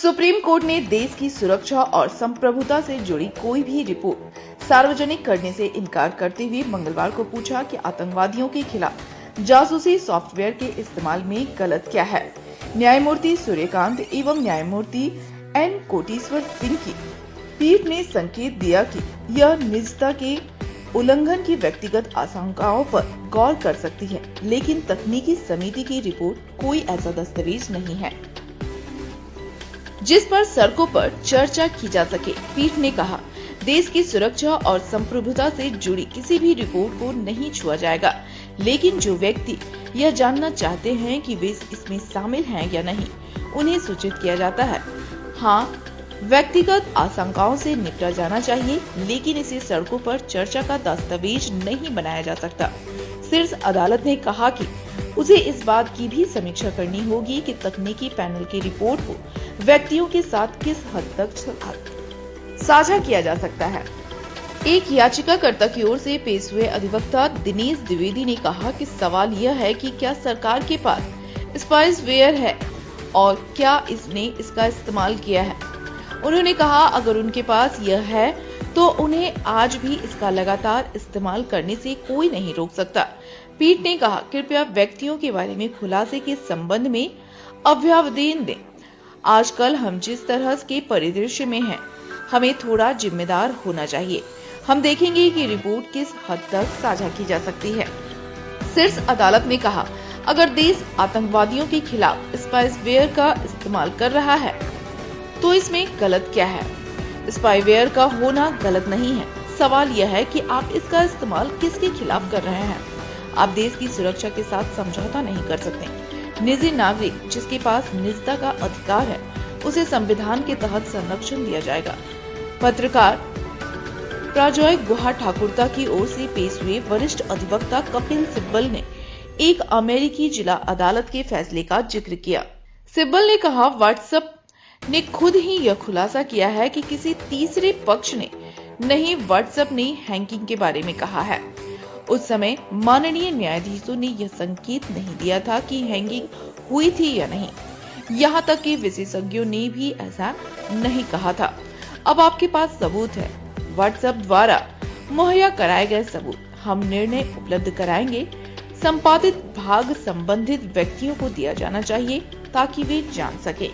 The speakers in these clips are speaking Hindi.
सुप्रीम कोर्ट ने देश की सुरक्षा और संप्रभुता से जुड़ी कोई भी रिपोर्ट सार्वजनिक करने से इनकार करते हुए मंगलवार को पूछा कि आतंकवादियों के खिलाफ जासूसी सॉफ्टवेयर के इस्तेमाल में गलत क्या है। न्यायमूर्ति सूर्यकांत एवं न्यायमूर्ति एन कोटेश्वर सिंह की पीठ ने संकेत दिया कि यह निजता के उल्लंघन की व्यक्तिगत आशंकाओं पर गौर कर सकती है, लेकिन तकनीकी समिति की रिपोर्ट कोई ऐसा दस्तावेज नहीं है जिस पर सड़कों पर चर्चा की जा सके। पीठ ने कहा, देश की सुरक्षा और संप्रभुता से जुड़ी किसी भी रिपोर्ट को नहीं छुआ जाएगा, लेकिन जो व्यक्ति यह जानना चाहते हैं कि वे इसमें शामिल हैं या नहीं, उन्हें सूचित किया जाता है। हाँ, व्यक्तिगत आशंकाओं से निपटा जाना चाहिए, लेकिन इसे सड़कों पर चर्चा का दस्तावेज नहीं बनाया जा सकता। शीर्ष अदालत ने कहा कि उसे इस बात की भी समीक्षा करनी होगी कि तकनीकी पैनल की रिपोर्ट को व्यक्तियों के साथ किस हद तक साझा किया जा सकता है। एक याचिकाकर्ता की ओर से पेश हुए अधिवक्ता दिनेश द्विवेदी ने कहा कि सवाल यह है कि क्या सरकार के पास स्पाइवेयर है और क्या इसने इसका इस्तेमाल किया है। उन्होंने कहा, अगर उनके पास यह है तो उन्हें आज भी इसका लगातार इस्तेमाल करने से कोई नहीं रोक सकता। पीठ ने कहा, कृपया व्यक्तियों के बारे में खुलासे के संबंध में अभ्यावेदन दें। आजकल हम जिस तरह के परिदृश्य में हैं, हमें थोड़ा जिम्मेदार होना चाहिए। हम देखेंगे कि रिपोर्ट किस हद तक साझा की जा सकती है। शीर्ष अदालत ने कहा, अगर देश आतंकवादियों के खिलाफ स्पाइवेयर का इस्तेमाल कर रहा है तो इसमें गलत क्या है। स्पाइवेयर का होना गलत नहीं है। सवाल यह है कि आप इसका इस्तेमाल किसके खिलाफ कर रहे हैं। आप देश की सुरक्षा के साथ समझौता नहीं कर सकते। निजी नागरिक जिसके पास निजता का अधिकार है, उसे संविधान के तहत संरक्षण दिया जाएगा। पत्रकार प्राजोय गुहा ठाकुरता की ओर से पेश हुए वरिष्ठ अधिवक्ता कपिल सिब्बल ने एक अमेरिकी जिला अदालत के फैसले का जिक्र किया। सिब्बल ने कहा, व्हाट्सएप ने खुद ही यह खुलासा किया है कि किसी तीसरे पक्ष ने नहीं, व्हाट्सएप ने हैकिंग के बारे में कहा है। उस समय माननीय न्यायाधीशों ने यह संकेत नहीं दिया था कि हैकिंग हुई थी या नहीं। यहाँ तक कि विशेषज्ञों ने भी ऐसा नहीं कहा था। अब आपके पास सबूत है, व्हाट्सएप द्वारा मुहैया कराए गए सबूत। हम निर्णय उपलब्ध कराएंगे। संपादित भाग संबंधित व्यक्तियों को दिया जाना चाहिए ताकि वे जान सके।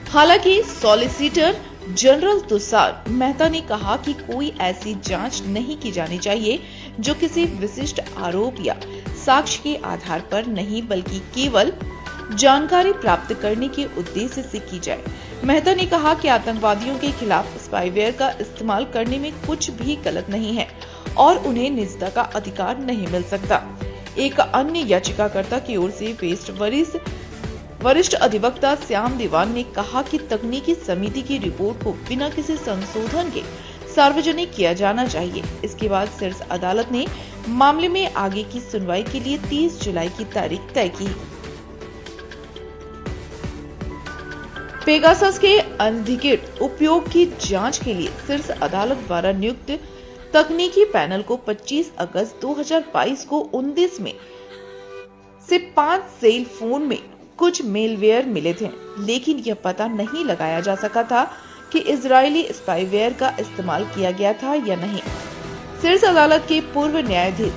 हालांकि सॉलिसिटर जनरल तुषार मेहता ने कहा कि कोई ऐसी जांच नहीं की जानी चाहिए जो किसी विशिष्ट आरोप या साक्ष्य के आधार पर नहीं, बल्कि केवल जानकारी प्राप्त करने के उद्देश्य से की जाए। मेहता ने कहा कि आतंकवादियों के खिलाफ स्पाइवेयर का इस्तेमाल करने में कुछ भी गलत नहीं है और उन्हें निजता का अधिकार नहीं मिल सकता। एक अन्य याचिकाकर्ता की ओर से पेश वरिष्ठ अधिवक्ता श्याम दीवान ने कहा कि तकनीकी समिति की रिपोर्ट को बिना किसी संशोधन के सार्वजनिक किया जाना चाहिए। इसके बाद शीर्ष अदालत ने मामले में आगे की सुनवाई के लिए 30 जुलाई की तारीख तय की। पेगासस के अनधिकृत उपयोग की जांच के लिए शीर्ष अदालत द्वारा नियुक्त तकनीकी पैनल को 25 अगस्त 2022 को 19 में से 5 सेल फोन में कुछ मेलवेयर मिले थे, लेकिन यह पता नहीं लगाया जा सका था कि इजरायली स्पाइवेयर का इस्तेमाल किया गया था या नहीं। शीर्ष अदालत के पूर्व न्यायाधीश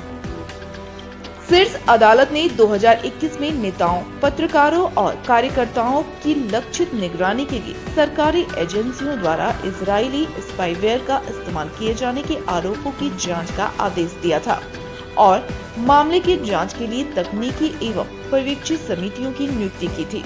शीर्ष अदालत ने 2021 में नेताओं, पत्रकारों और कार्यकर्ताओं की लक्षित निगरानी के लिए सरकारी एजेंसियों द्वारा इजरायली स्पाइवेयर का इस्तेमाल किए जाने के आरोपों की जांच का आदेश दिया था और मामले की जांच के लिए तकनीकी एवं पर्यवेक्षी समितियों की नियुक्ति की थी।